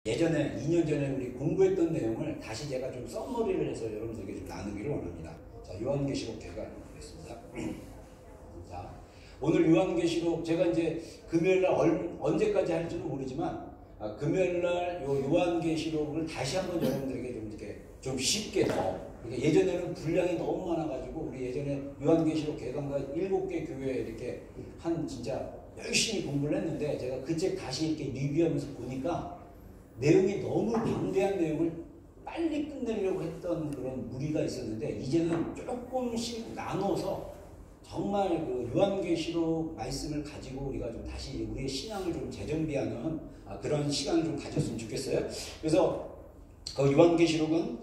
예전에 2년 전에 우리 공부했던 내용을 다시 제가 좀 썸머리를 해서 여러분들에게 좀 나누기를 원합니다. 자, 요한계시록 제가 보겠습니다. 자, 오늘 요한계시록 제가 이제 금요일날 언제까지 할지는 모르지만 금요일날 요한계시록을 다시 한번 여러분들에게 좀 이렇게 좀 쉽게 더 예전에는 분량이 너무 많아가지고 우리 예전에 요한계시록 개강가 7개 교회에 이렇게 진짜 열심히 공부를 했는데 제가 그 책 다시 이렇게 리뷰하면서 보니까 내용이 너무 방대한 내용을 빨리 끝내려고 했던 그런 무리가 있었는데 이제는 조금씩 나눠서 정말 그 요한계시록 말씀을 가지고 우리가 좀 다시 우리의 신앙을 좀 재정비하는 그런 시간을 좀 가졌으면 좋겠어요. 그래서 그 요한계시록은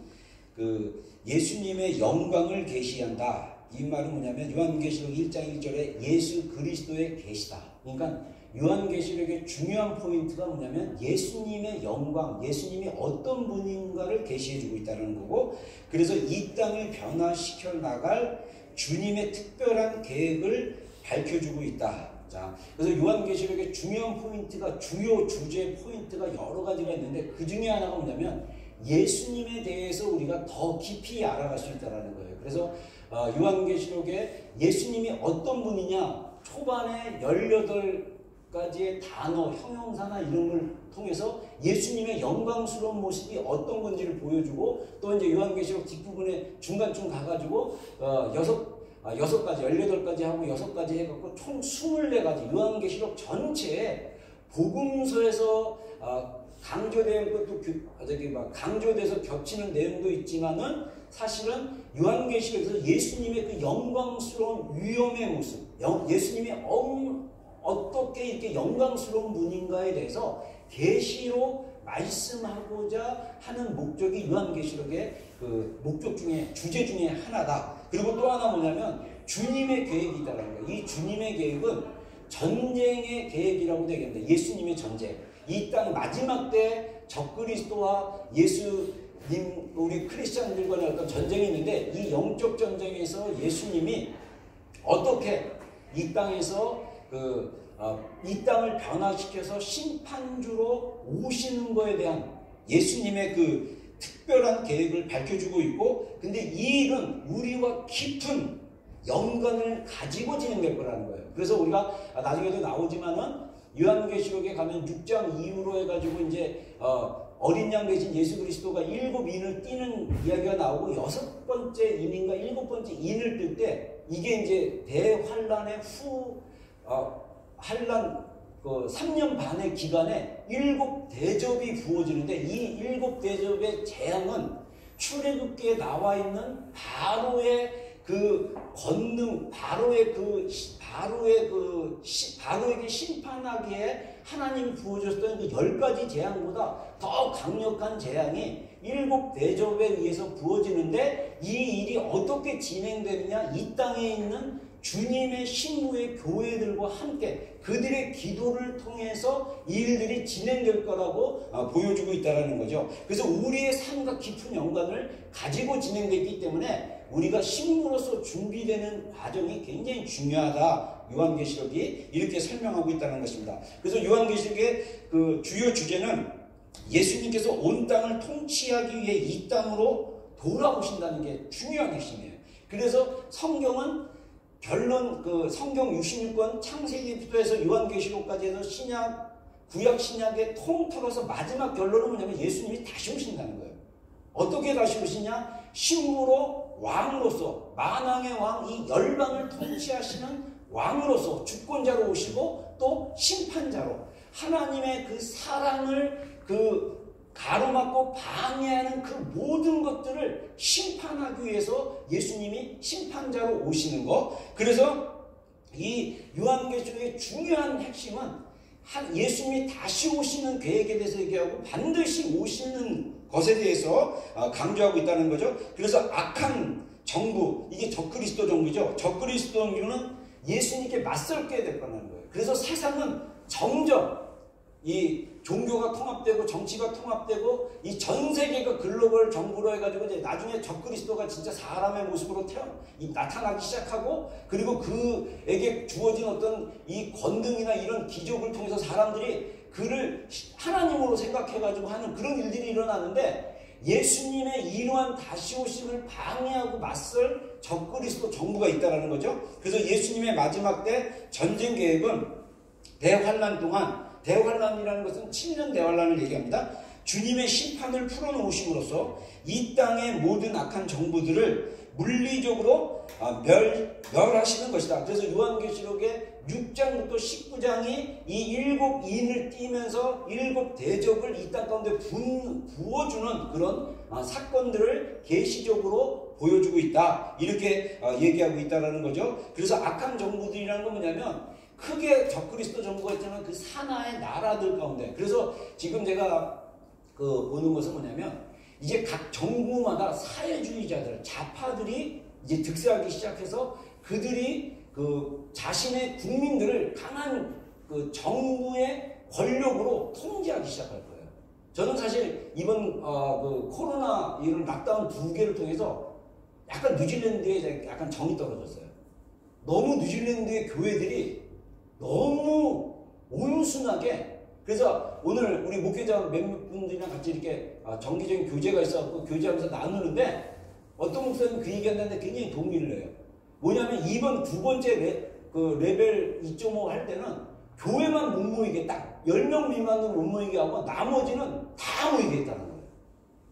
그 예수님의 영광을 계시한다. 이 말은 뭐냐면 요한계시록 1장 1절에 예수 그리스도의 계시다. 그러니까 요한계시록의 중요한 포인트가 뭐냐면 예수님의 영광, 예수님이 어떤 분인가를 계시해주고 있다는 거고, 그래서 이 땅을 변화시켜 나갈 주님의 특별한 계획을 밝혀주고 있다. 자, 그래서 요한계시록의 중요한 포인트가, 주요 주제 포인트가 여러 가지가 있는데 그 중에 하나가 뭐냐면 예수님에 대해서 우리가 더 깊이 알아갈 수 있다는 거예요. 그래서 요한계시록에 예수님이 어떤 분이냐, 초반에 18가지의 단어, 형용사나 이런 걸 통해서 예수님의 영광스러운 모습이 어떤 건지를 보여주고, 또 이제 요한계시록 뒷부분에 중간쯤 가가지고 6가지, 18가지 하고 6가지 해갖고 총 24가지 요한계시록 전체에 복음서에서 강조된 것도 강조돼서 겹치는 내용도 있지만은 사실은 요한계시록에서 예수님의 그 영광스러운 위엄의 모습, 예수님이 어떻게 이렇게 영광스러운 분인가에 대해서 계시로 말씀하고자 하는 목적이 요한계시록의 그 목적 중에 주제 중에 하나다. 그리고 또 하나 뭐냐면 주님의 계획이다라는 거예요. 이 주님의 계획은 전쟁의 계획이라고 되겠는데 예수님의 전쟁. 이 땅 마지막 때 적그리스도와 예수님, 우리 크리스찬들 간의 어떤 전쟁이 있는데 이 영적 전쟁에서 예수님이 어떻게 이 땅에서 이 땅을 변화시켜서 심판주로 오시는 거에 대한 예수님의 그 특별한 계획을 밝혀주고 있고, 근데 이 일은 우리와 깊은 연관을 가지고 진행될 거라는 거예요. 그래서 우리가 나중에도 나오지만은 요한계시록에 가면 6장 이후로 해가지고 이제 어린 양 대신 예수 그리스도가 7인을 띠는 이야기가 나오고 6번째 인인가 7번째 인을 뜰 때 이게 이제 대환란의 환란 3년 반의 기간에 7대접이 부어지는데 이 7대접의 재앙은 출애굽기에 나와 있는 바로의 그 권능, 바로에게 심판하기에 하나님이 부어줬던 그 10가지 재앙보다 더 강력한 재앙이 7대접에 의해서 부어지는데 이 일이 어떻게 진행되느냐, 이 땅에 있는 주님의 신부의 교회들과 함께 그들의 기도를 통해서 이 일들이 진행될 거라고 보여주고 있다는 거죠. 그래서 우리의 삶과 깊은 연관을 가지고 진행됐기 때문에 우리가 신부로서 준비되는 과정이 굉장히 중요하다. 요한계시록이 이렇게 설명하고 있다는 것입니다. 그래서 요한계시록의 그 주요 주제는 예수님께서 온 땅을 통치하기 위해 이 땅으로 돌아오신다는 게 중요한 핵심이에요. 그래서 성경은 성경 66권 창세기부터 해서 요한계시록까지 해서 구약 신약의 통틀어서 마지막 결론은 뭐냐면 예수님이 다시 오신다는 거예요. 어떻게 다시 오시냐? 신부로 왕으로서, 만왕의 왕, 이 열방을 통치하시는 왕으로서 주권자로 오시고 또 심판자로 하나님의 그 사랑을 가로막고 방해하는 그 모든 것들을 심판하기 위해서 예수님이 심판자로 오시는 것. 그래서 이 요한계시록의 중요한 핵심은 예수님이 다시 오시는 계획에 대해서 얘기하고 반드시 오시는 것에 대해서 강조하고 있다는 거죠. 그래서 악한 정부, 이게 적그리스도 정부죠. 적그리스도 정부는 예수님께 맞설게 될 거라는 거예요. 그래서 세상은 점점 이 종교가 통합되고 정치가 통합되고 이 전 세계가 글로벌 정부로 해가지고 이제 나중에 적그리스도가 진짜 사람의 모습으로 나타나기 시작하고, 그리고 그에게 주어진 어떤 이 권능이나 이런 기적을 통해서 사람들이 그를 하나님으로 생각해가지고 하는 그런 일들이 일어나는데 예수님의 이러한 다시 오심을 방해하고 맞설 적그리스도 정부가 있다는 거죠. 그래서 예수님의 마지막 때 전쟁 계획은 대환란 동안, 대환란이라는 것은 7년 대환란을 얘기합니다. 주님의 심판을 풀어놓으심으로써 이 땅의 모든 악한 정부들을 물리적으로 멸하시는 것이다. 그래서 요한계시록의 6장부터 19장이 이 7인을 띠면서 7 대적을 이 땅 가운데 부어주는 그런 사건들을 계시적으로 보여주고 있다. 이렇게 얘기하고 있다는 거죠. 그래서 악한 정부들이라는 건 뭐냐면 크게 적그리스도 정부가 있잖아요. 그 산하의 나라들 가운데. 그래서 지금 제가 보는 것은 뭐냐면 이제 각 정부마다 사회주의자들, 좌파들이 이제 득세하기 시작해서 그들이 자신의 국민들을 강한 정부의 권력으로 통제하기 시작할 거예요. 저는 사실 이번 코로나 이런 락다운 2개를 통해서 약간 뉴질랜드에 약간 정이 떨어졌어요. 너무 뉴질랜드의 교회들이 너무 온순하게, 그래서 오늘 우리 목회자 몇몇 분들이랑 같이 이렇게 정기적인 교제가 있어갖고 교제하면서 나누는데 어떤 목사님 그 얘기했는데 굉장히 동의를 해요. 뭐냐면 이번 2번째 레벨 2.5 할 때는 교회만 못 모이게 딱 10명 미만으로 못 모이게 하고 나머지는 다 모이게 했다는 거예요.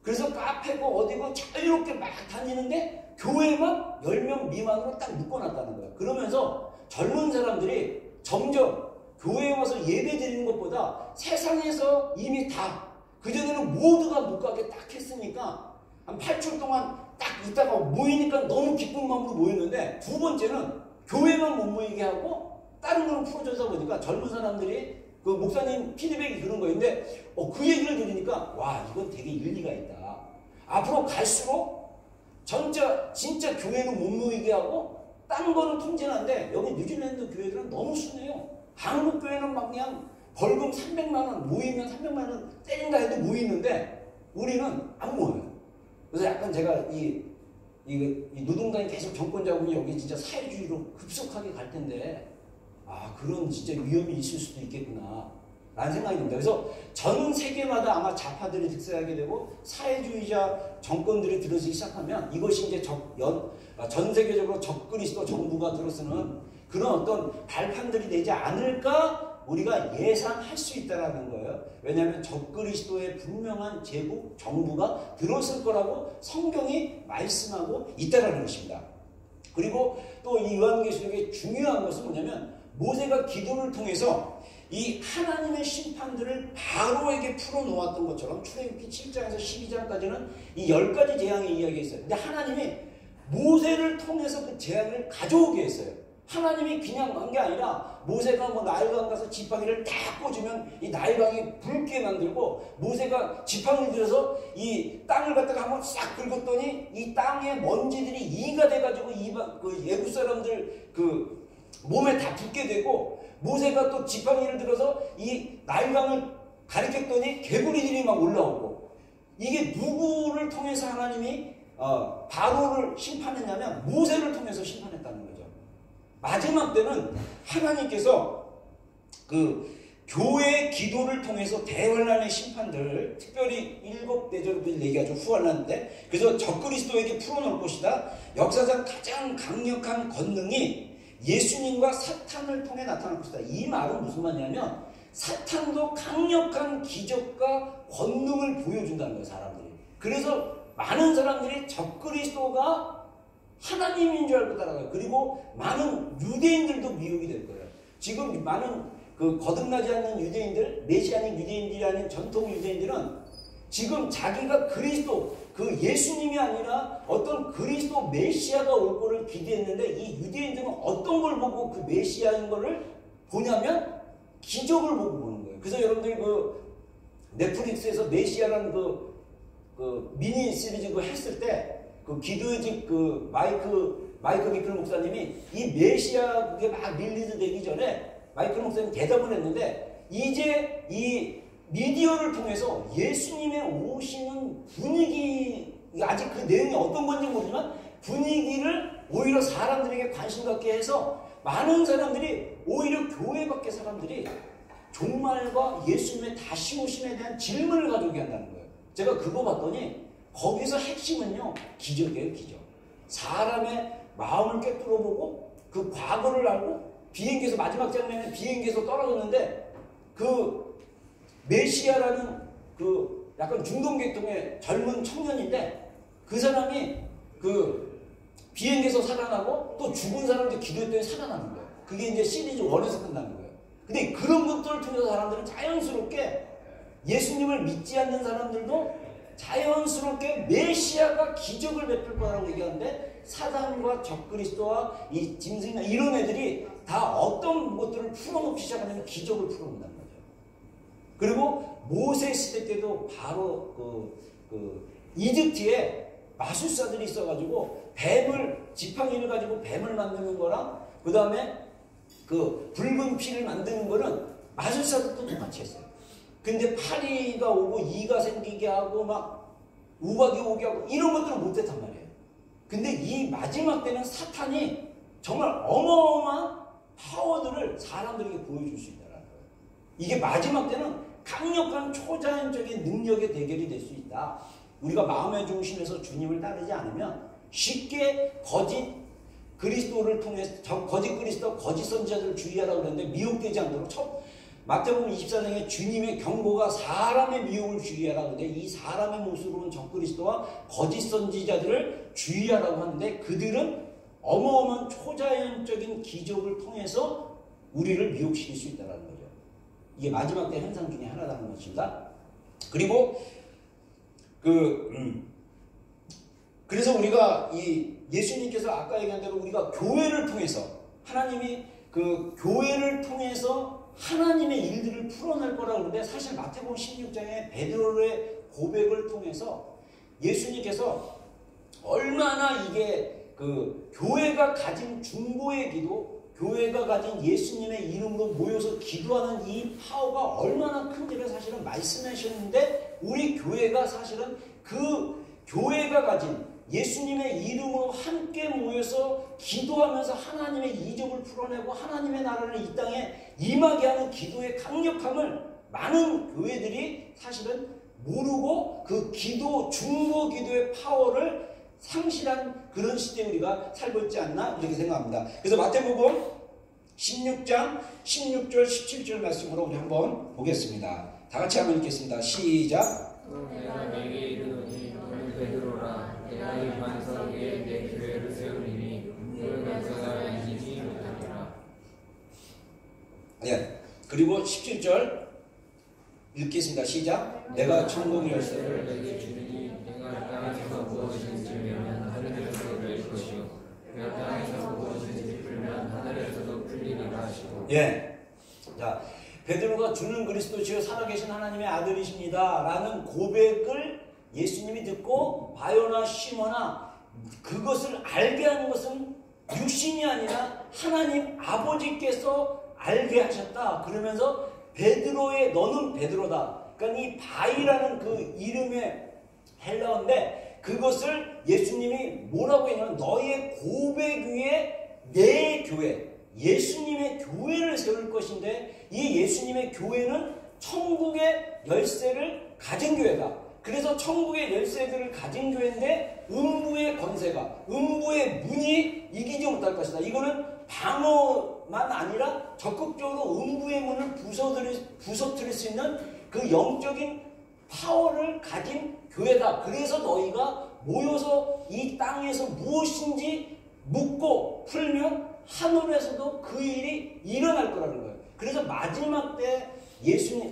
그래서 카페고 어디고 자유롭게 막 다니는데 교회만 10명 미만으로 딱 묶어놨다는 거예요. 그러면서 젊은 사람들이 점점 교회에 와서 예배 드리는 것보다 세상에서 이미 다 그전에는 모두가 못 가게 딱 했으니까 한 8주 동안 딱 있다가 모이니까 너무 기쁜 마음으로 모였는데 2번째는 교회만 못 모이게 하고 다른 거는 풀어줘서 보니까 젊은 사람들이 그 목사님 피드백이 그런 거였는데 그 얘기를 들으니까 와, 이건 되게 일리가 있다. 앞으로 갈수록 진짜 교회는 못 모이게 하고 다른 거는 통제하는데 여기 뉴질랜드 교회들은 너무 순해요. 한국 교회는 막 그냥 벌금 300만 원 모이면 300만 원 때린다 해도 모이는데 우리는 안 모여요. 그래서 약간 제가 이 노동당이 계속 정권 잡으면 여기 진짜 사회주의로 급속하게 갈 텐데 그런 진짜 위험이 있을 수도 있겠구나 라는 생각이 듭니다. 그래서 전 세계마다 아마 좌파들이 득세하게 되고 사회주의자 정권들이 들어서기 시작하면 이것이 이제 전 세계적으로 적그리스도 정부가 들어서는 그런 어떤 발판들이 되지 않을까 우리가 예상할 수 있다는 거예요. 왜냐하면 적그리스도의 분명한 제국 정부가 들어설 거라고 성경이 말씀하고 있다는 것입니다. 그리고 또 이 요한계시록의 중요한 것은 뭐냐면 모세가 기도를 통해서 이 하나님의 심판들을 바로에게 풀어놓았던 것처럼 출애굽기 7장에서 12장까지는 이 10가지 재앙의 이야기가 있어요. 근데 하나님이 모세를 통해서 그 재앙을 가져오게 했어요. 하나님이 그냥 간 게 아니라 모세가 나일강 가서 지팡이를 딱 꽂으면 이 나일강이 붉게 만들고 모세가 지팡이를 들어서 이 땅을 갖다가 한번 싹 긁었더니 이 땅의 먼지들이 이가 돼가지고 그 예부 사람들 그 몸에 다 붙게 되고 모세가 또 지팡이를 들어서 이 나일강을 가리켰더니 개구리들이 막 올라오고 이게 누구를 통해서 하나님이 바로를 심판했냐면 모세를 통해서 심판했다는 거죠. 마지막 때는 하나님께서 그 교회의 기도를 통해서 대환란의 심판들, 특별히 7 대적들 얘기하죠. 후환란 때. 그래서 적그리스도에게 풀어놓을 것이다. 역사상 가장 강력한 권능이 예수님과 사탄을 통해 나타날 것이다. 이 말은 무슨 말이냐면 사탄도 강력한 기적과 권능을 보여준다는 거예요. 사람들이. 그래서 많은 사람들이 적그리스도가 하나님인 줄 알고 따라가요. 그리고 많은 유대인들도 미혹이 될 거예요. 지금 많은 그 거듭나지 않는 유대인들, 메시아닌 유대인들이 아닌 전통 유대인들은 지금 자기가 그리스도, 그 예수님이 아니라 어떤 그리스도 메시아가 올 거를 기대했는데 이 유대인들은 어떤 걸 보고 그 메시아인 거를 보냐면 기적을 보고 보는 거예요. 그래서 여러분들이 그 넷플릭스에서 메시아라는 그 미니 시리즈 했을 때 그 기도의 집 그 마이크 미클 목사님이 이 메시아 그게 막 릴리즈 되기 전에 마이클 목사님 대답을 했는데 이제 이 미디어를 통해서 예수님의 오시는 분위기, 아직 그 내용이 어떤 건지 모르지만 분위기를 오히려 사람들에게 관심 갖게 해서 많은 사람들이 오히려 교회 밖의 사람들이 종말과 예수님의 다시 오심에 대한 질문을 가지고 한다는 거예요. 제가 그거 봤더니 거기서 핵심은요, 기적이에요, 기적. 사람의 마음을 꿰뚫어보고 그 과거를 알고 비행기에서 마지막 장면에 비행기에서 떨어졌는데 그 메시아라는 그 약간 중동계통의 젊은 청년인데 그 사람이 그 비행기에서 살아나고 또 죽은 사람들 기도했더니 살아나는 거예요. 그게 이제 시리즈 1에서 끝나는 거예요. 근데 그런 것들을 통해서 사람들은 자연스럽게 예수님을 믿지 않는 사람들도 자연스럽게 메시아가 기적을 베풀 거라고 얘기하는데 사단과 적그리스도와 이 짐승이나 이런 애들이 다 어떤 것들을 풀어놓기 시작하면 기적을 풀어놓는다는 거죠. 그리고 모세 시대 때도 바로 이집트에 마술사들이 있어가지고 뱀을 지팡이를 가지고 뱀을 만드는 거랑 그 다음에 그 붉은 피를 만드는 거는 마술사들도 똑같이 했어요. 근데 파리가 오고 이가 생기게 하고 막 우박이 오게 하고 이런 것들은 못했단 말이에요. 근데 이 마지막 때는 사탄이 정말 어마어마한 파워들을 사람들에게 보여줄 수 있다는 거예요. 이게 마지막 때는 강력한 초자연적인 능력의 대결이 될 수 있다. 우리가 마음의 중심에서 주님을 따르지 않으면 쉽게 거짓 그리스도를 통해서 거짓 그리스도, 거짓 선지자들을 주의하라고 그랬는데 미혹되지 않도록 마태복음 24장에 주님의 경고가 사람의 미혹을 주의하라고 하는데 이 사람의 모습으로 온 적그리스도와 거짓 선지자들을 주의하라고 하는데 그들은 어마어마한 초자연적인 기적을 통해서 우리를 미혹시킬 수 있다는 거죠. 이게 마지막 때 현상 중에 하나라는 것입니다. 그리고 그래서 우리가 이 예수님께서 아까 얘기한 대로 우리가 교회를 통해서 하나님이 그 교회를 통해서 하나님의 일들을 풀어낼 거라고 그러는데 사실 마태복음 16장에 베드로의 고백을 통해서 예수님께서 얼마나 이게 그 교회가 가진 중보의 기도, 교회가 가진 예수님의 이름으로 모여서 기도하는 이 파워가 얼마나 큰지를 사실은 말씀하셨는데 우리 교회가 사실은 그 교회가 가진 예수님의 이름으로 함께 모여서 기도하면서 하나님의 이적을 풀어내고 하나님의 나라를 이 땅에 임하게 하는 기도의 강력함을 많은 교회들이 사실은 모르고 그 기도, 중보 기도의 파워를 상실한 그런 시대에 우리가 살고 있지 않나 이렇게 생각합니다. 그래서 마태복음 16장 16절 17절 말씀으로 우리 한번 보겠습니다. 다 같이 한번 읽겠습니다. 시작. 내가 내게 이르노니 너는 베드로라. 내가 이 반석 위에 내 교회를 세우리니 너희가 그가 이기지 못하리라. 예. 그리고 17절 읽겠습니다. 시작. 내가 천국 열쇠를 내게 주리니 내가 땅에서 무엇인지 매면 하늘에서도 낼 것이요 내가 땅에서 무엇인지 풀면 하늘에서도 풀리리라 하시고. 예. 자, 베드로가 주는 그리스도시요 살아계신 하나님의 아들이십니다 라는 고백을 예수님이 듣고 바요나 시모나 그것을 알게 하는 것은 육신이 아니라 하나님 아버지께서 알게 하셨다. 그러면서 베드로의 너는 베드로다. 그러니까 이 바이라는 그 이름의 헬라어인데 그것을 예수님이 뭐라고 했냐면 너희의 고백 위에 내 교회, 예수님의 교회를 세울 것인데 이 예수님의 교회는 천국의 열쇠를 가진 교회다. 그래서 천국의 열쇠들을 가진 교회인데 음부의 권세가, 음부의 문이 이기지 못할 것이다. 이거는 방어만 아니라 적극적으로 음부의 문을 부서뜨릴 수 있는 그 영적인 파워를 가진 교회다. 그래서 너희가 모여서 이 땅에서 무엇인지 묻고 풀면 하늘에서도 그 일이 일어날 거라는 거예요. 그래서 마지막 때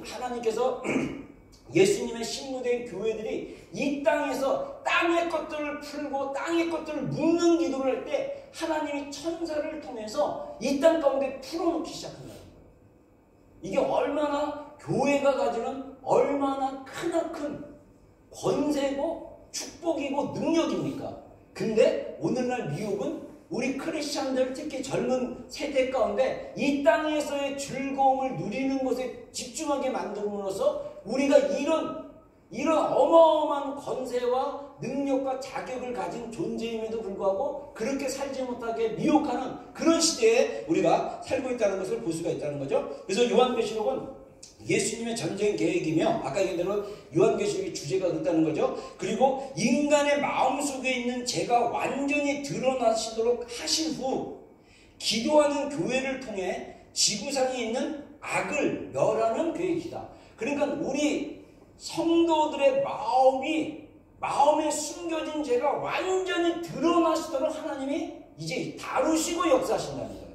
하나님께서 예수님의 신무된 교회들이 이 땅에서 땅의 것들을 풀고 땅의 것들을 묻는 기도를 할 때 하나님이 천사를 통해서 이 땅 가운데 풀어놓기 시작한다는 거예요. 이게 얼마나 교회가 가지는 얼마나 크나큰 권세고 축복이고 능력입니까? 근데 오늘날 미혹은 우리 크리스찬들 특히 젊은 세대 가운데 이 땅에서의 즐거움을 누리는 것에 집중하게 만듦으로써 우리가 이런 어마어마한 권세와 능력과 자격을 가진 존재임에도 불구하고 그렇게 살지 못하게 미혹하는 그런 시대에 우리가 살고 있다는 것을 볼 수가 있다는 거죠. 그래서 요한계시록은 예수님의 전쟁 계획이며 아까 얘기한 대로 요한계시록의 주제가 그렇다는 거죠. 그리고 인간의 마음속에 있는 죄가 완전히 드러나시도록 하신 후 기도하는 교회를 통해 지구상에 있는 악을 멸하는 계획이다. 그러니까 우리 성도들의 마음에 숨겨진 죄가 완전히 드러나시도록 하나님이 이제 다루시고 역사하신다는 거예요.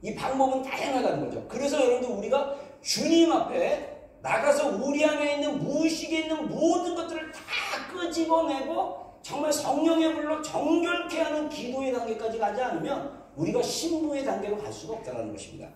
이 방법은 다양하다는 거죠. 그래서 여러분들 우리가 주님 앞에 나가서 우리 안에 있는 무의식에 있는 모든 것들을 다 끄집어내고 정말 성령의 불로 정결케 하는 기도의 단계까지 가지 않으면 우리가 신부의 단계로 갈 수가 없다는 것입니다.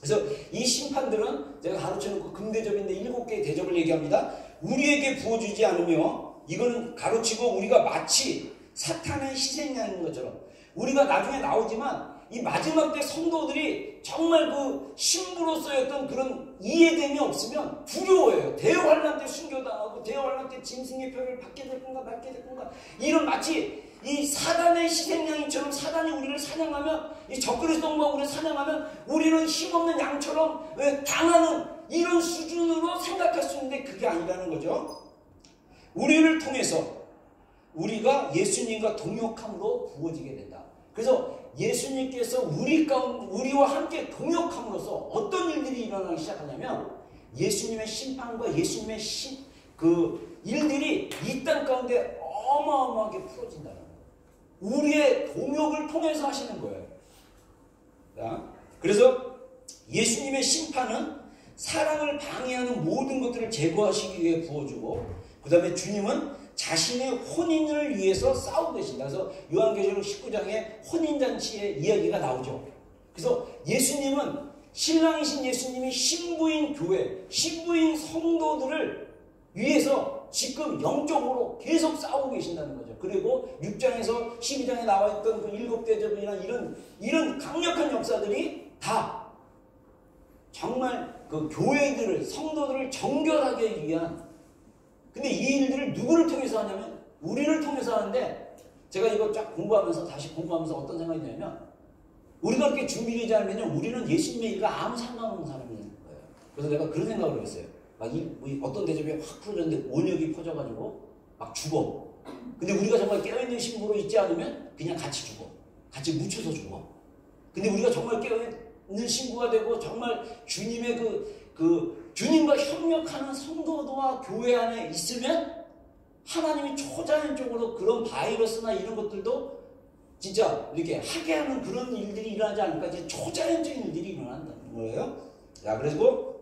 그래서 이 심판들은 제가 가르쳐놓고 금대접인데 7개의 대접을 얘기합니다. 우리에게 부어주지 않으며 이거는 가르치고 우리가 마치 사탄의 희생양인 것처럼 우리가 나중에 나오지만 이 마지막 때 성도들이 정말 그 신부로서의 어떤 그런 이해됨이 없으면 두려워해요. 대환란 때 순교당하고 대환란 때 짐승의 표를 받게 될 건가 말게 될 건가 이런 마치 이 사단의 희생양이처럼 사단이 우리를 사냥하면 이 적그리스도가 우리를 사냥하면 우리는 힘없는 양처럼 당하는 이런 수준으로 생각할 수 있는데 그게 아니라는 거죠. 우리를 통해서 우리가 예수님과 동역함으로 부어지게 된다. 그래서 예수님께서 우리와 함께 동역함으로써 어떤 일들이 일어나기 시작하냐면 예수님의 심판과 예수님의 그 일들이 이 땅 가운데 어마어마하게 풀어진다는 거예요. 우리의 동역을 통해서 하시는 거예요. 그래서 예수님의 심판은 사랑을 방해하는 모든 것들을 제거하시기 위해 부어주고 그 다음에 주님은 자신의 혼인을 위해서 싸우고 계신다. 그래서 요한계시록 19장에 혼인잔치의 이야기가 나오죠. 그래서 예수님은 신랑이신 예수님이 신부인 교회, 신부인 성도들을 위해서 지금 영적으로 계속 싸우고 계신다는 거죠. 그리고 6장에서 12장에 나와 있던 그 7대접이나 이런 강력한 역사들이 다 정말 그 교회들을, 성도들을 정결하게 위한 근데 이 일들을 누구를 통해서 하냐면 우리를 통해서 하는데 제가 이거 쫙 다시 공부하면서 어떤 생각이 드냐면 우리가 그렇게 준비되지 않으면 우리는 예수님의 일과 아무 상관없는 사람인 거예요. 그래서 내가 그런 생각을 했어요. 막 어떤 대접이 확 풀어졌는데 온역이 퍼져가지고 막 죽어. 근데 우리가 정말 깨어있는 신부로 있지 않으면 그냥 같이 죽어. 같이 묻혀서 죽어. 근데 우리가 정말 깨어있는 신부가 되고 정말 주님의 주님과 협력하는 성도와 교회 안에 있으면 하나님이 초자연적으로 그런 바이러스나 이런 것들도 진짜 이렇게 하게 하는 그런 일들이 일어나지 않을까? 이제 초자연적인 일들이 일어난다는 거예요. 자, 그래서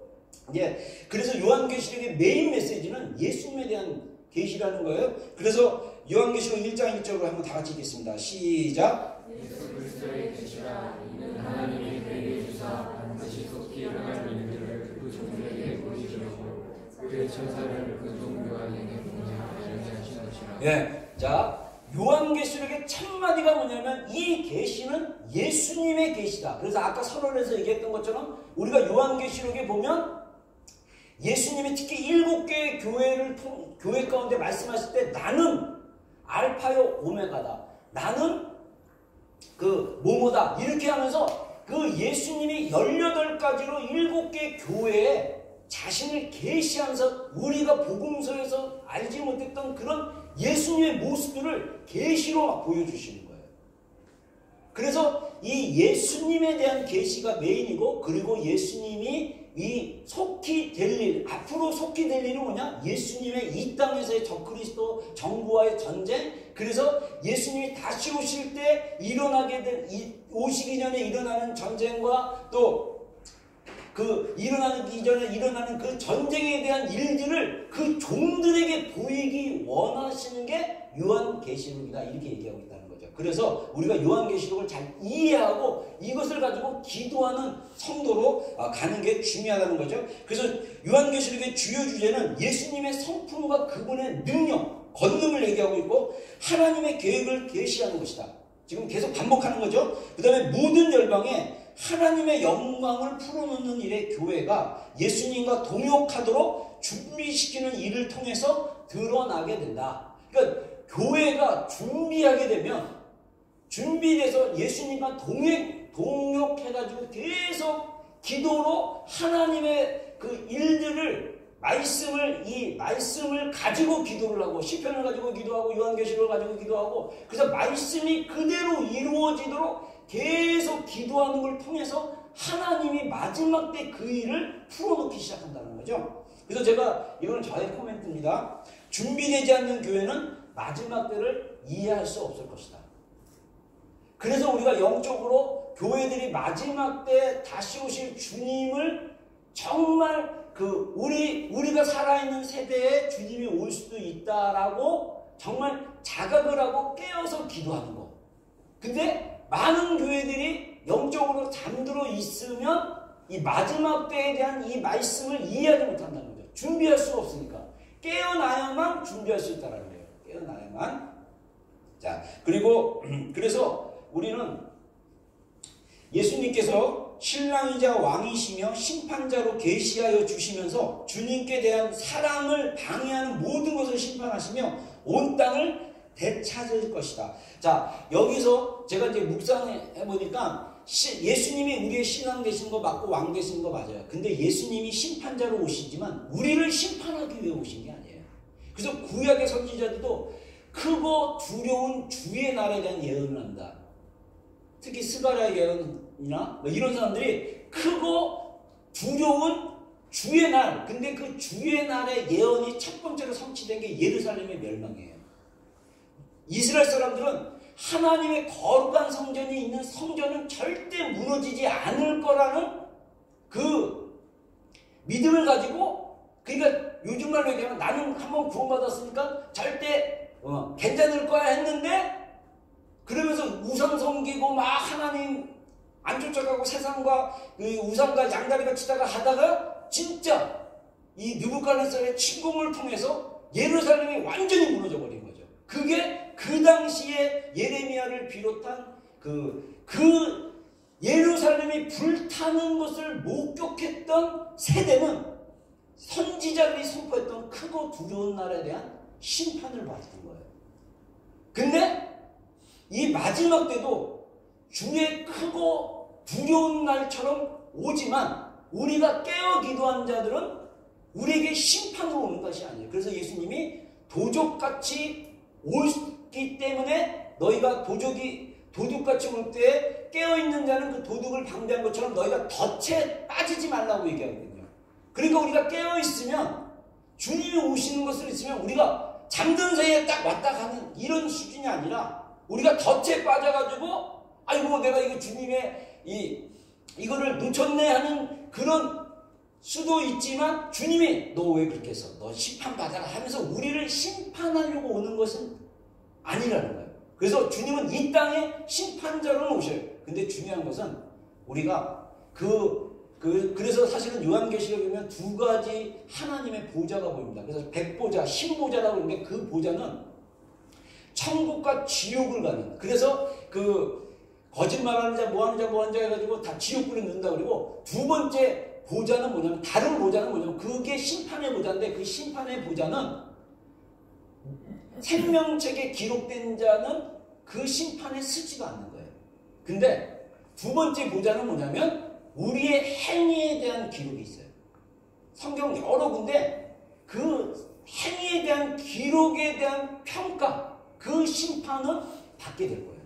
요한계시록의 메인 메시지는 예수님에 대한 계시라는 거예요. 그래서 요한계시록 1장 1절로 한번 다 같이 읽겠습니다. 시작. 예수 그리스도의 계시라 이는 하나님이 그에게 주사 반드시 속히 일어날 일들을 그 종들에게 보이시려고 그의 천사를 그 종교관에게 보내어 알려하신 것이라. 예, 자 요한계시록의 첫마디가 뭐냐면 이 계시는 예수님의 계시다. 그래서 아까 서론에서 얘기했던 것처럼 우리가 요한계시록에 보면 예수님이 특히 7개의 교회 가운데 말씀하실 때 나는 알파요 오메가다. 나는 그 뭐뭐다. 이렇게 하면서 그 예수님이 18가지로 7개의 교회에 자신을 계시하면서 우리가 복음서에서 알지 못했던 그런 예수님의 모습들을 계시로 막 보여주시는 거예요. 그래서 이 예수님에 대한 계시가 메인이고 그리고 예수님이 앞으로 속히 될 일은 뭐냐? 예수님의 이 땅에서의 적그리스도 정부와의 전쟁. 그래서 예수님이 다시 오실 때 오시기 전에 일어나는 전쟁과 또 그 일어나기 이전에 일어나는 그 전쟁에 대한 일들을 그 종들에게 보이기 원하시는 게 요한계시록이다. 이렇게 얘기하고 있다는 거죠. 그래서 우리가 요한계시록을 잘 이해하고 이것을 가지고 기도하는 성도로 가는 게 중요하다는 거죠. 그래서 요한계시록의 주요 주제는 예수님의 성품과 그분의 능력, 권능을 얘기하고 있고 하나님의 계획을 계시하는 것이다. 지금 계속 반복하는 거죠. 그 다음에 모든 열방에 하나님의 영광을 풀어놓는 일에 교회가 예수님과 동역하도록 준비시키는 일을 통해서 드러나게 된다. 그러니까 교회가 준비하게 되면 준비돼서 예수님과 동역해가지고 계속 기도로 하나님의 그 일들을 이 말씀을 가지고 기도를 하고 시편을 가지고 기도하고 요한계시록을 가지고 기도하고 그래서 말씀이 그대로 이루어지도록 계속 기도하는 걸 통해서 하나님이 마지막 때 그 일을 풀어놓기 시작한다는 거죠. 그래서 제가 이거는 저의 코멘트입니다. 준비되지 않는 교회는 마지막 때를 이해할 수 없을 것이다. 그래서 우리가 영적으로 교회들이 마지막 때 다시 오실 주님을 정말 우리가 살아있는 세대에 주님이 올 수도 있다라고 정말 자각을 하고 깨어서 기도하는 거. 근데 많은 교회들이 영적으로 잠들어 있으면 이 마지막 때에 대한 이 말씀을 이해하지 못한다는 거죠. 준비할 수가 없으니까. 깨어나야만 준비할 수 있다는 거예요. 깨어나야만. 자, 그리고 그래서 우리는 예수님께서 신랑이자 왕이시며 심판자로 계시하여 주시면서 주님께 대한 사랑을 방해하는 모든 것을 심판하시며 온 땅을 되찾을 것이다. 자, 여기서 제가 이제 묵상해 보니까 예수님이 우리의 신앙 되신 거 맞고 왕 되신 거 맞아요. 근데 예수님이 심판자로 오시지만 우리를 심판하기 위해 오신 게 아니에요. 그래서 구약의 선지자들도 크고 두려운 주의 날에 대한 예언을 한다. 특히 스가랴 예언이나 뭐 이런 사람들이 크고 두려운 주의 날, 근데 그 주의 날의 예언이 첫 번째로 성취된 게 예루살렘의 멸망이에요. 이스라엘 사람들은 하나님의 거룩한 성전이 있는 성전은 절대 무너지지 않을 거라는 그 믿음을 가지고, 그러니까 요즘 말로 얘기하면 나는 한번 구원받았으니까 절대 괜찮을 거야 했는데, 그러면서 우상 섬기고 막 하나님 안 쫓아가고 세상과 우상과 양다리가 치다가 하다가 진짜 이 느부갓네살의 침공을 통해서 예루살렘이 완전히 무너져 버린 거죠. 그게 그 당시에 예레미야를 비롯한 그 예루살렘이 불타는 것을 목격했던 세대는 선지자들이 선포했던 크고 두려운 날에 대한 심판을 받은 거예요. 근데 이 마지막 때도 주의 크고 두려운 날처럼 오지만 우리가 깨어 기도한 자들은 우리에게 심판으로 오는 것이 아니에요. 그래서 예수님이 도적같이 오기 때문에 너희가 도둑같이 올 때 깨어있는 자는 그 도둑을 방비한 것처럼 너희가 덫에 빠지지 말라고 얘기하거든요. 그러니까 우리가 깨어있으면 주님이 오시는 것을 있으면 우리가 잠든 새에 딱 왔다 가는 이런 수준이 아니라 우리가 덫에 빠져가지고 아이고 내가 이거 주님의 이거를 놓쳤네 하는 그런 수도 있지만 주님이 너 왜 그렇게 했어? 너 심판받아라 하면서 우리를 심판하려고 오는 것은 아니라는 거예요. 그래서 주님은 이 땅에 심판자로 오셔요. 근데 중요한 것은 우리가 그래서 사실은 요한계시록에 보면 두 가지 하나님의 보좌가 보입니다. 그래서 백보좌, 신보좌라고 하는데 그 보좌는 천국과 지옥을 가는, 그래서 거짓말하는 자, 뭐하는 자 해가지고 다 지옥불에 넣는다. 그리고 두 번째 보좌는 뭐냐면, 다른 보좌는 뭐냐면 그게 심판의 보좌인데 그 심판의 보좌는 생명책에 기록된 자는 그 심판에 쓰지가 않는 거예요. 근데 두 번째 보좌는 뭐냐면 우리의 행위에 대한 기록이 있어요. 성경 여러 군데 그 행위에 대한 기록에 대한 평가, 그 심판은 받게 될 거예요.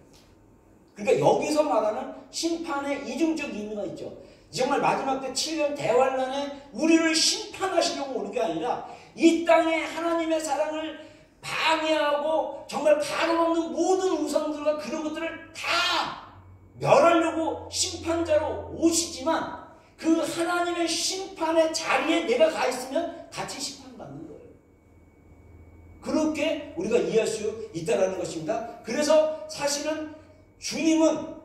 그러니까 여기서 말하는 심판의 이중적 의미가 있죠. 정말 마지막 때 7년 대환란에 우리를 심판하시려고 오는 게 아니라 이 땅에 하나님의 사랑을 방해하고 정말 가로막는 모든 우상들과 그런 것들을 다 멸하려고 심판자로 오시지만 그 하나님의 심판의 자리에 내가 가 있으면 같이 심판받는 거예요. 그렇게 우리가 이해할 수 있다는 것입니다. 그래서 사실은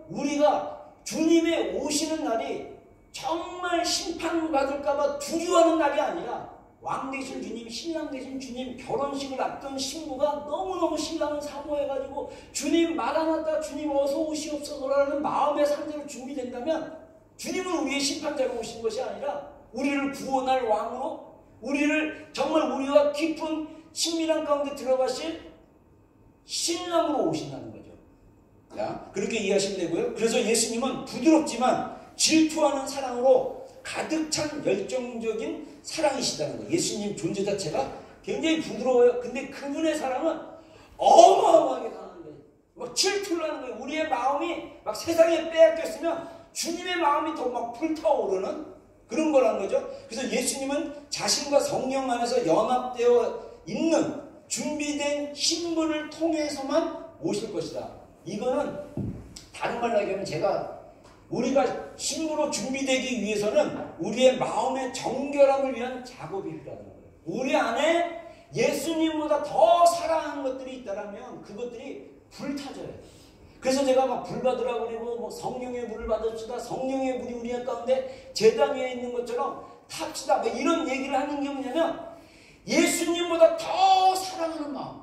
우리가 주님의 오시는 날이 정말 심판받을까봐 두려워하는 날이 아니라 왕 되신 주님, 신랑 되신 주님, 결혼식을 앞둔 신부가 너무너무 신랑을 사모해가지고 주님 마라나타, 주님 어서 오시옵소서라는 마음의 상태로 준비된다면 주님은 우리의 심판자로 오신 것이 아니라 우리를 구원할 왕으로, 우리를 정말 우리와 깊은 친밀한 가운데 들어가실 신랑으로 오신다는 거죠. 자, 그렇게 이해하시면 되고요. 그래서 예수님은 부드럽지만 질투하는 사랑으로 가득 찬 열정적인 사랑이시다는 거예요. 예수님 존재 자체가 굉장히 부드러워요. 근데 그분의 사랑은 어마어마하게 강한 거예요. 막 질투를 하는 거예요. 우리의 마음이 막 세상에 빼앗겼으면 주님의 마음이 더 막 불타오르는 그런 거라는 거죠. 그래서 예수님은 자신과 성령 안에서 연합되어 있는 준비된 신분을 통해서만 오실 것이다. 이거는 다른 말로 하면 우리가 신부로 준비되기 위해서는 우리의 마음의 정결함을 위한 작업이 필요하다는 거예요. 우리 안에 예수님보다 더 사랑하는 것들이 있다면 그것들이 불타져야 돼요. 그래서 제가 막 불 받으라고 그러고 뭐 성령의 물을 받읍시다. 성령의 물이 우리 가운데 제단 위에 있는 것처럼 탑시다. 뭐 이런 얘기를 하는 게 뭐냐면 예수님보다 더 사랑하는 마음.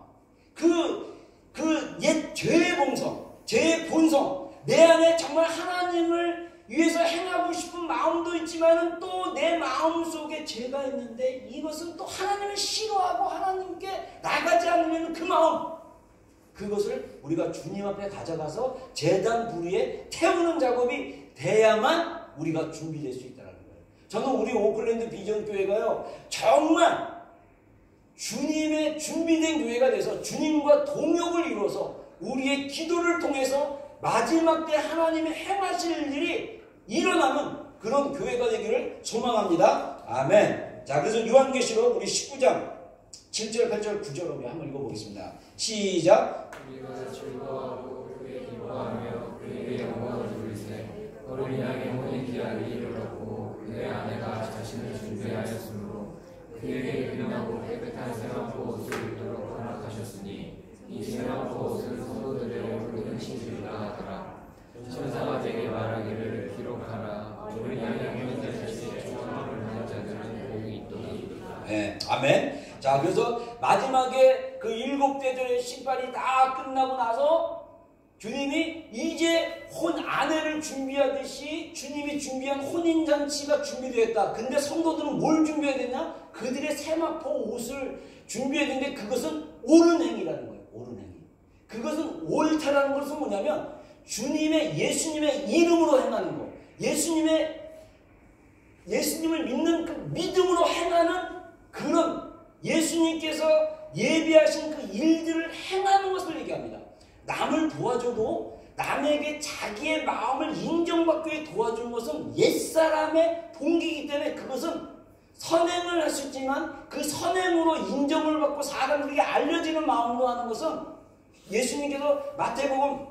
옛 죄의 본성, 죄의 본성, 내 안에 정말 하나님을 위해서 행하고 싶은 마음도 있지만은 또 내 마음 속에 죄가 있는데 이것은 또 하나님을 싫어하고 하나님께 나가지 않으면 그 마음, 그것을 우리가 주님 앞에 가져가서 제단 불 위에 태우는 작업이 돼야만 우리가 준비될 수 있다는 거예요. 저는 우리 오클랜드 비전 교회가요, 정말 주님의 준비된 교회가 돼서 주님과 동역을 이루어서 우리의 기도를 통해서 마지막 때 하나님이 행하실 일이 일어나는 그런 교회가 되기를 소망합니다. 아멘. 자, 그래서 요한계시록 우리 19장 7절, 8절, 9절 우리 한번 읽어보겠습니다. 시작. 우리가 즐거워하고 그에게 기뻐하며 그에게 영광을 돌리세. 어른이 향해 모든 기한을 이루었고 그의 아내가 자신을 준비하였으므로 그에게 귀하고 깨끗한 세마포 옷을 입도록 허락하셨으니 이 세마포 옷은 성도들의 얼굴을 씻으리라 하더라. 천사가 제게 말하기를 기록하라. 어른이 향해 모든 자신의 총함을 받은 자들은 복이 있도다. 네, 아멘. 자, 그래서 마지막에 그 7대들의 심판이 다 끝나고 나서 주님이 이제 아내를 준비하듯이 주님이 준비한 혼인잔치가 준비되었다. 근데 성도들은 뭘 준비해야 되냐? 그들의 세마포 옷을 준비해야 되는데 그것은 옳은 행위라는 거예요. 옳은 행위. 그것은 옳다라는 것은 뭐냐면 예수님의 이름으로 행하는 거. 예수님을 믿는 그 믿음으로 행하는 그런 예수님께서 예비하신 그 일들을 행하는 것을 얘기합니다. 남을 도와줘도 남에게 자기의 마음을 인정받기 위해 도와주는 것은 옛사람의 동기이기 때문에 그것은 선행을 할 수 있지만 그 선행으로 인정을 받고 사람들에게 알려지는 마음으로 하는 것은 예수님께서 마태복음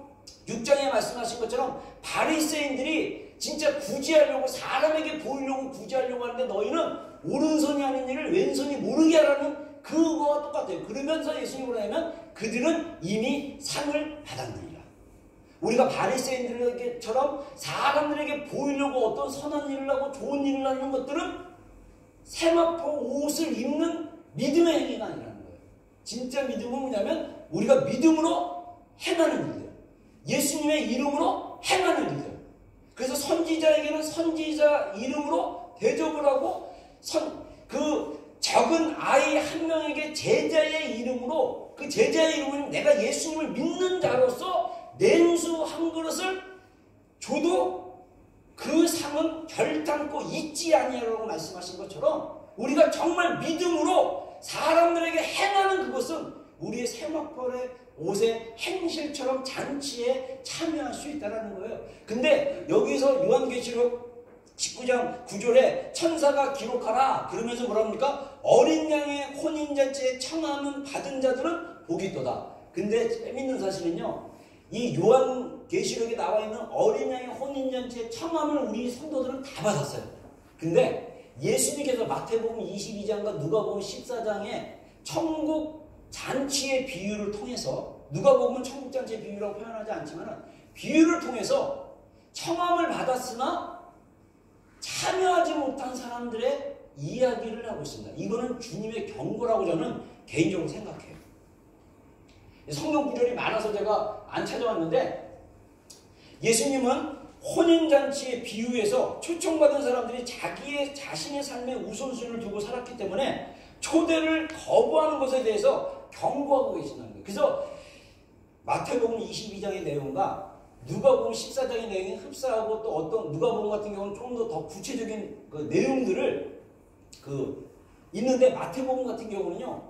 6장에 말씀하신 것처럼 바리새인들이 진짜 구제하려고 사람에게 보이려고 구제하려고 하는데 너희는 오른손이 하는 일을 왼손이 모르게 하라는 그거와 똑같아요. 그러면서 예수님이 뭐냐면 그들은 이미 상을 받았느니라. 우리가 바리새인들처럼 사람들에게 보이려고 어떤 선한 일을 하고 좋은 일을 하는 것들은 세마포 옷을 입는 믿음의 행위가 아니라는 거예요. 진짜 믿음은 뭐냐면 우리가 믿음으로 행하는 일들, 예수님의 이름으로 행하는 일들. 그래서 선지자에게는 선지자 이름으로 대접을 하고 적은 아이 한 명에게 제자의 이름으로, 그 제자의 이름은 내가 예수님을 믿는 자로서 냉수 한 그릇을 줘도 그 상은 결단코 잊지 아니하라고 말씀하신 것처럼 우리가 정말 믿음으로 사람들에게 행하는 그것은 우리의 세마포의 옷의 행실처럼 잔치에 참여할 수 있다는 거예요. 근데 여기서 요한계시록 19장 9절에 천사가 기록하라 그러면서 뭐라 합니까? 어린 양의 혼인잔치에 청함은 받은 자들은 복이 있도다. 근데 재밌는 사실은요, 이 요한계시록에 나와 있는 어린 양의 혼인잔치에 청함을 우리 성도들은 다 받았어요. 근데 예수님께서 마태복음 22장과 누가복음 14장에 천국 잔치의 비유를 통해서, 누가복음은 천국 잔치의 비유라고 표현하지 않지만 비유를 통해서 청함을 받았으나 참여하지 못한 사람들의 이야기를 하고 있습니다. 이거는 주님의 경고라고 저는 개인적으로 생각해요. 성경 구절이 많아서 제가 안 찾아왔는데 예수님은 혼인잔치의 비유에서 초청받은 사람들이 자신의 삶에 우선순위를 두고 살았기 때문에 초대를 거부하는 것에 대해서 경고하고 계신다는 거예요. 그래서 마태복음 22장의 내용과 누가복음 14장의 내용이 흡사하고 또 어떤 누가복음 같은 경우는 좀 더 구체적인 그 내용들을 있는데 마태복음 같은 경우는요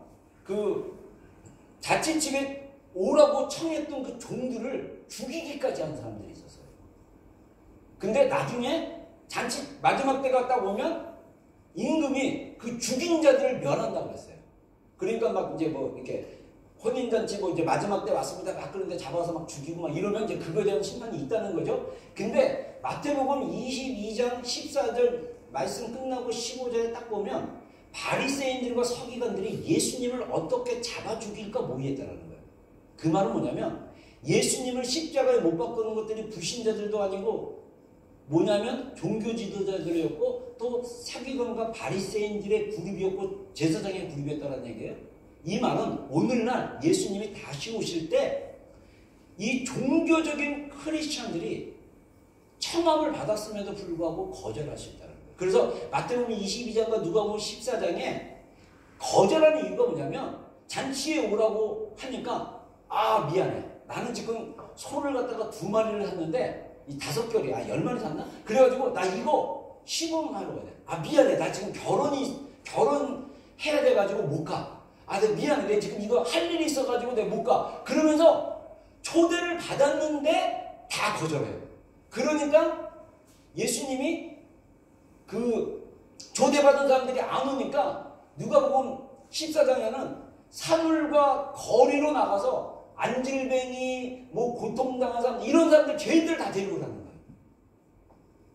자칫집에 오라고 청했던 그 종들을 죽이기까지 한 사람들이 있었어요. 근데 나중에 잔치 마지막 때가 딱 오면 임금이 그 죽인 자들을 멸한다고 했어요. 그러니까 막 이제 뭐 이렇게 혼인잔치 뭐 이제 마지막 때 왔습니다. 막 그런데 잡아서 막 죽이고 막 이러면 이제 그거에 대한 심판이 있다는 거죠. 근데 마태복음 22장 14절 말씀 끝나고 15절에 딱 보면 바리새인들과 서기관들이 예수님을 어떻게 잡아 죽일까 모의했다는 거예요. 그 말은 뭐냐면 예수님을 십자가에 못 박는 것들이 불신자들도 아니고 뭐냐면 종교 지도자들이었고 또 서기관과 바리새인들의 그룹이었고 제사장의 그룹이었다는 얘기예요. 이 말은 오늘날 예수님이 다시 오실 때 이 종교적인 크리스찬들이 청함을 받았음에도 불구하고 거절할 수 있다는 거예요. 그래서 마태복음 22장과 누가복음 14장에 거절하는 이유가 뭐냐면 잔치에 오라고 하니까 아 미안해. 나는 지금 소를 갖다가 2마리를 샀는데 이 5결이 10마리 샀나? 그래가지고 나 이거 시범하러 가야 돼. 아 미안해. 나 지금 결혼해야 돼가지고 못 가. 아 내가 미안해. 내가 지금 이거 할 일이 있어가지고 내가 못 가. 그러면서 초대를 받았는데 다 거절해요. 그러니까 예수님이 그 초대받은 사람들이 안 오니까 누가복음 14장에는 사물과 거리로 나가서 안질뱅이, 뭐 고통당한 사람 이런 사람들 죄인들 다 데리고 가는 거예요.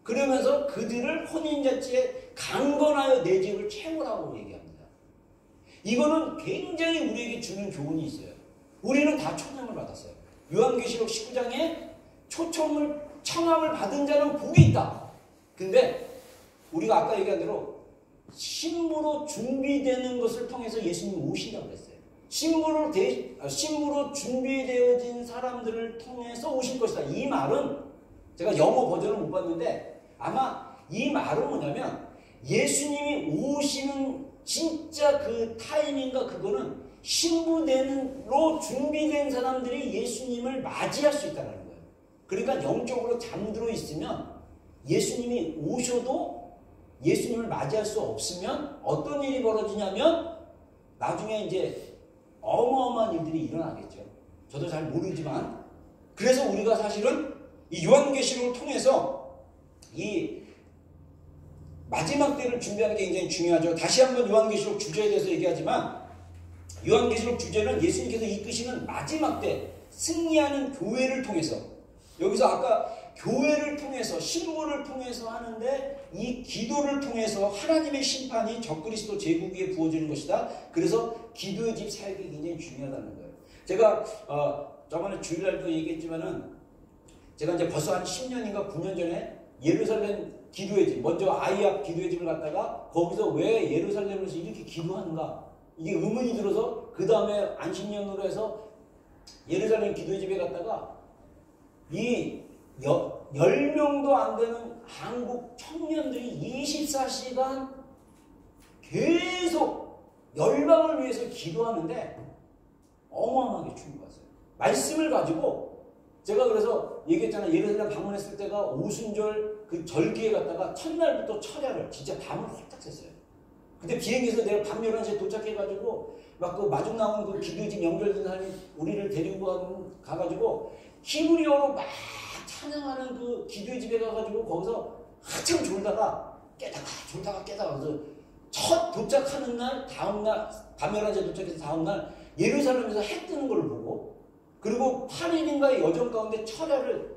그러면서 그들을 혼인잔치에 강건하여 내 집을 채우라고 얘기합니다. 이거는 굉장히 우리에게 주는 교훈이 있어요. 우리는 다 초청을 받았어요. 요한계시록 19장에 청함을 받은 자는 복이 있다. 근데 우리가 아까 얘기한 대로 신부로 준비되는 것을 통해서 예수님이 오신다고 그랬어요. 신부로 준비되어진 사람들을 통해서 오실 것이다. 이 말은 제가 영어 버전을 못 봤는데 아마 이 말은 뭐냐면 예수님이 오시는 진짜 그 타이밍과 그거는 신부로 준비된 사람들이 예수님을 맞이할 수 있다는 거예요. 그러니까 영적으로 잠들어 있으면 예수님이 오셔도 예수님을 맞이할 수 없으면 어떤 일이 벌어지냐면 나중에 이제 어마어마한 일들이 일어나겠죠. 저도 잘 모르지만 그래서 우리가 사실은 이 요한계시록을 통해서 이 마지막 때를 준비하는 게 굉장히 중요하죠. 다시 한번 요한계시록 주제에 대해서 얘기하지만 요한계시록 주제는 예수님께서 이끄시는 마지막 때 승리하는 교회를 통해서 여기서 아까 교회를 통해서 신부를 통해서 하는데 이 기도를 통해서 하나님의 심판이 적그리스도 제국 위에 부어지는 것이다. 그래서 기도의 집 사역이 굉장히 중요하다는 거예요. 제가 저번에 주일날도 얘기했지만은 제가 이제 벌써 한 10년인가 9년 전에 예루살렘 기도의 집 먼저 아이압 기도의 집을 갔다가 거기서 왜 예루살렘에서 이렇게 기도하는가 이게 의문이 들어서 그 다음에 안식년으로 해서 예루살렘 기도의 집에 갔다가 이 10명도 안 되는 한국 청년들이 24시간 계속 열방을 위해서 기도하는데 어마어마하게 충격받았어요. 말씀을 가지고 제가 그래서 얘기했잖아요. 예루살렘 방문했을 때가 오순절 그 절기에 갔다가 첫날부터 철야를 진짜 밤을 홀딱 샜어요. 근데 비행기에서 내가 밤 11시에 도착해가지고 막 그 마중 나온 그 기도집 연결된 사람이 우리를 데리고 가가지고 히브리어로 막 찬양하는 그 기도의 집에 가가지고 거기서 한참 졸다가 깨다가 그래서 첫 도착하는 날 다음날 밤 11시에 도착해서 다음날 예루살렘에서 해 뜨는 걸 보고 그리고 8일인가의 여정 가운데 철야를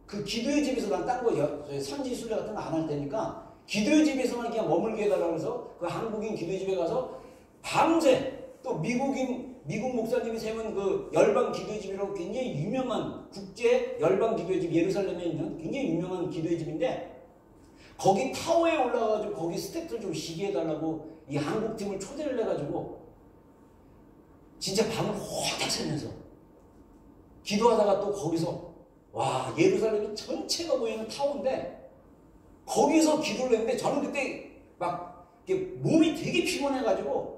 그 기도의 집에서 난 딴 거 선지 순례 같은 거 안 할 테니까 기도의 집에서만 그냥 머물게 해달라고 해서 그 한국인 기도의 집에 가서 밤새 또 미국 목사님이 세운 그 열방 기도의 집이라고 굉장히 유명한 국제 열방 기도의 집 예루살렘에 있는 굉장히 유명한 기도의 집인데 거기 타워에 올라가가지고 거기 스태프들 좀 쉬게 해달라고 이 한국팀을 초대를 해가지고 진짜 밤을 호딱 새면서 기도하다가 또 거기서 와 예루살렘이 전체가 보이는 타워인데 거기서 기도를 했는데 저는 그때 막 몸이 되게 피곤해가지고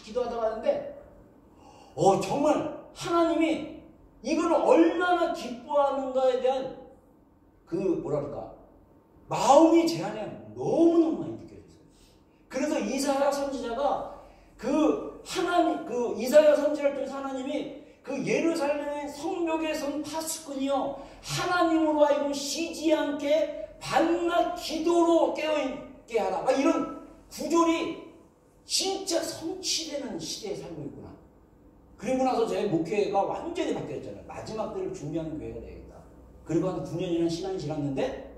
기도하다가 하는데 정말 하나님이 이걸 얼마나 기뻐하는가에 대한 그 뭐랄까 마음이 제 안에 너무너무 많이 느껴졌어요. 그래서 이사야 선지자가 그 하나님 그 이사야 선지자를 통해서 하나님이 그 예루살렘의 성벽에 선 파수꾼이요 하나님으로 하여금 쉬지 않게 밤낮 기도로 깨어있게 하라. 막 이런 구절이 진짜 성취되는 시대에 살고 있구나. 그리고 나서 제 목회가 완전히 바뀌었잖아요. 마지막 때를 준비하는 교회가 되겠다. 그리고 한 9년이라는 시간이 지났는데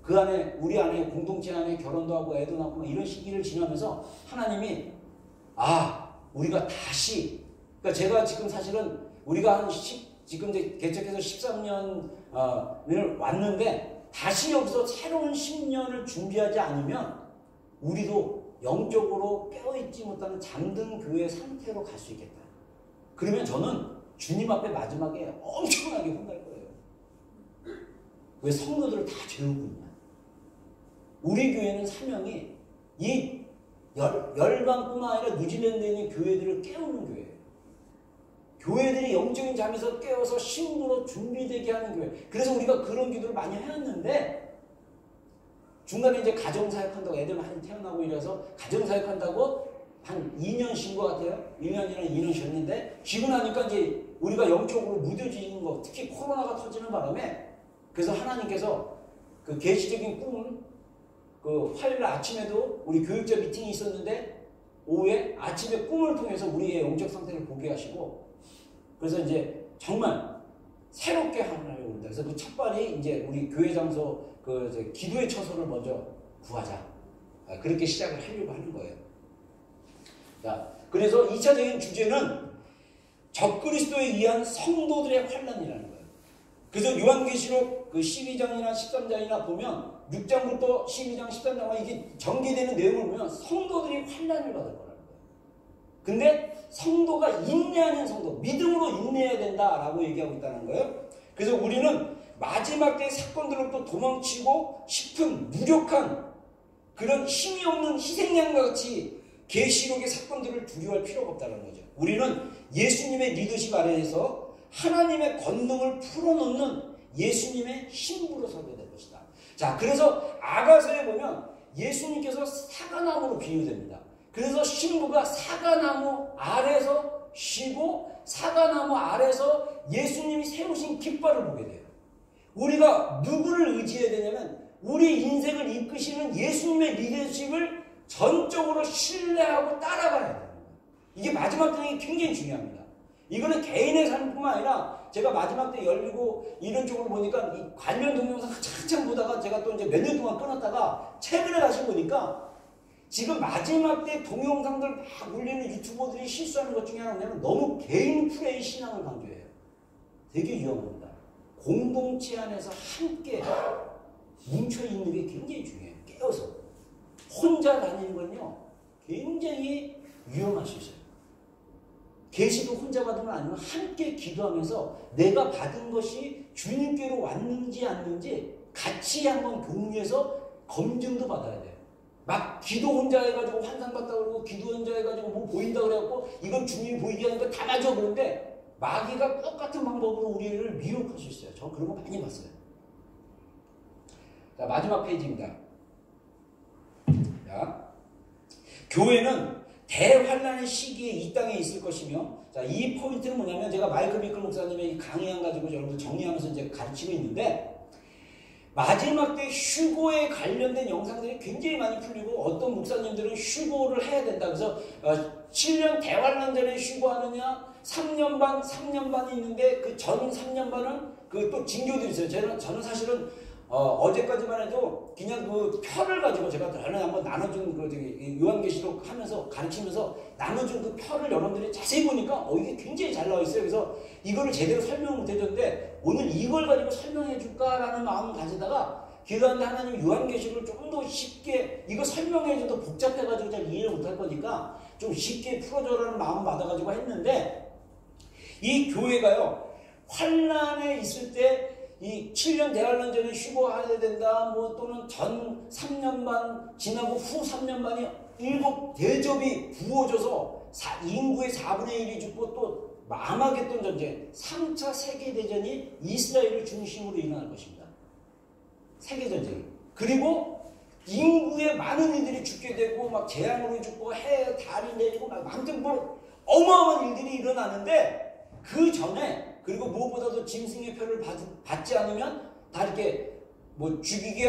그 안에 우리 안에 공동체 안에 결혼도 하고 애도 낳고 막 이런 시기를 지나면서 하나님이 우리가 다시 그러니까 제가 지금 사실은 우리가 지금 이제 개척해서 13년을 왔는데 다시 여기서 새로운 10년을 준비하지 않으면 우리도 영적으로 깨어있지 못하는 잠든 교회 상태로 갈 수 있겠다. 그러면 저는 주님 앞에 마지막에 엄청나게 혼날 거예요. 왜 성도들을 다 재우고 있냐. 우리 교회는 사명이 이 열방뿐만 아니라 뉴질랜드에 있는 교회들을 깨우는 교회예요. 교회들이 영적인 잠에서 깨어서 신부로 준비되게 하는 교회. 그래서 우리가 그런 기도를 많이 해왔는데 중간에 이제 가정사역한다고 애들 많이 태어나고 이래서 가정사역한다고 한 2년 쉰 것 같아요. 1년이나 2년 쉬었는데 쉬고 나니까 이제 우리가 영적으로 무뎌지는 거 특히 코로나가 터지는 바람에 그래서 하나님께서 그 계시적인 꿈을 그 화요일 아침에도 우리 교육자 미팅이 있었는데 오후에 아침에 꿈을 통해서 우리의 영적 상태를 보게 하시고 그래서 이제 정말 새롭게 하나를 온다. 그래서 그 첫 발이 이제 우리 교회 장소 그 기도의 처소를 먼저 구하자. 그렇게 시작을 하려고 하는 거예요. 자, 그래서 2차적인 주제는 적그리스도에 의한 성도들의 환난이라는 거예요. 그래서 요한계시록 그 12장이나 13장이나 보면 6장부터 12장, 13장과 이게 전개되는 내용을 보면 성도들이 환난을 받을 거라는 거예요. 근데 성도가 인내하는 성도, 믿음으로 인내해야 된다라고 얘기하고 있다는 거예요. 그래서 우리는 마지막 때의 사건들로부터 도망치고 싶은 무력한 그런 힘이 없는 희생양과 같이 계시록의 사건들을 두려워할 필요가 없다는 거죠. 우리는 예수님의 리더십 아래에서 하나님의 권능을 풀어놓는 예수님의 신부로 서게 될 것이다. 자, 그래서 아가서에 보면 예수님께서 사과나무로 비유됩니다. 그래서 신부가 사과나무 아래서 쉬고 사과나무 아래서 예수님이 세우신 깃발을 보게 돼요. 우리가 누구를 의지해야 되냐면 우리 인생을 이끄시는 예수님의 리더십을 전적으로 신뢰하고 따라가야 됩니다. 이게 마지막 때에 굉장히 중요합니다. 이거는 개인의 삶뿐만 아니라 제가 마지막 때 열리고 이런 쪽으로 보니까 이 관련 동영상 한참 보다가 제가 또 이제 몇 년 동안 끊었다가 최근에 다시 보니까 지금 마지막 때 동영상들 막 올리는 유튜버들이 실수하는 것 중에 하나는 너무 개인 플레이 신앙을 강조해요. 되게 위험합니다. 공동체 안에서 함께 뭉쳐있는 게 굉장히 중요해요. 깨어서. 혼자 다니는 건요 굉장히 위험할 수 있어요. 계시도 혼자 받으면 아니면 함께 기도하면서 내가 받은 것이 주님께로 왔는지 않는지 같이 한번 공유해서 검증도 받아야 돼요. 막 기도 혼자 해가지고 환상 봤다 그러고 기도 혼자 해가지고 뭐 보인다 그래갖고 이건 주님이 보이게 하는 거 다 맞아. 그런데 마귀가 똑같은 방법으로 우리를 미혹할 수 있어요. 저 그런 거 많이 봤어요. 자, 마지막 페이지입니다. 자, 교회는 대환란의 시기에 이 땅에 있을 것이며, 자, 이 포인트는 뭐냐면 제가 마이클 비클 목사님의 강의안 가지고 여러분들 정리하면서 이제 가르치고 있는데 마지막 때 휴고에 관련된 영상들이 굉장히 많이 풀리고 어떤 목사님들은 휴고를 해야 된다. 그래서 7년 대환란 전에 휴고하느냐 3년 반이 있는데 그 전 3년 반은 그 또 징조들이 있어요. 저는 사실은 어제까지만 해도 그냥 그 표를 가지고 제가 전에 한번 나눠준 그 요한계시록 하면서 가르치면서 나눠준 그 표를 여러분들이 자세히 보니까 이게 굉장히 잘 나와 있어요. 그래서 이거를 제대로 설명을 못 해줬는데 오늘 이걸 가지고 설명해 줄까라는 마음을 가지다가 기도하는데 하나님 요한계시록을 조금 더 쉽게 이거 설명해줘도 복잡해가지고 잘 이해를 못할 거니까 좀 쉽게 풀어줘라는 마음 받아가지고 했는데 이 교회가요 환난에 있을 때 이 7년 대환란 전에 휴고해야 된다. 뭐 또는 전 3년 반 지나고 후 3년 반이 7 대접이 부어져서 인구의 4분의 1이 죽고 또 아마겟돈 전쟁, 3차 세계대전이 이스라엘을 중심으로 일어날 것입니다. 세계전쟁이. 그리고 인구의 많은 이들이 죽게 되고 막 재앙으로 죽고 해 달이 내리고 막 아무튼 뭐 어마어마한 일들이 일어나는데 그 전에 그리고 무엇보다도 짐승의 표를 받지 않으면 다 이렇게 뭐 죽이게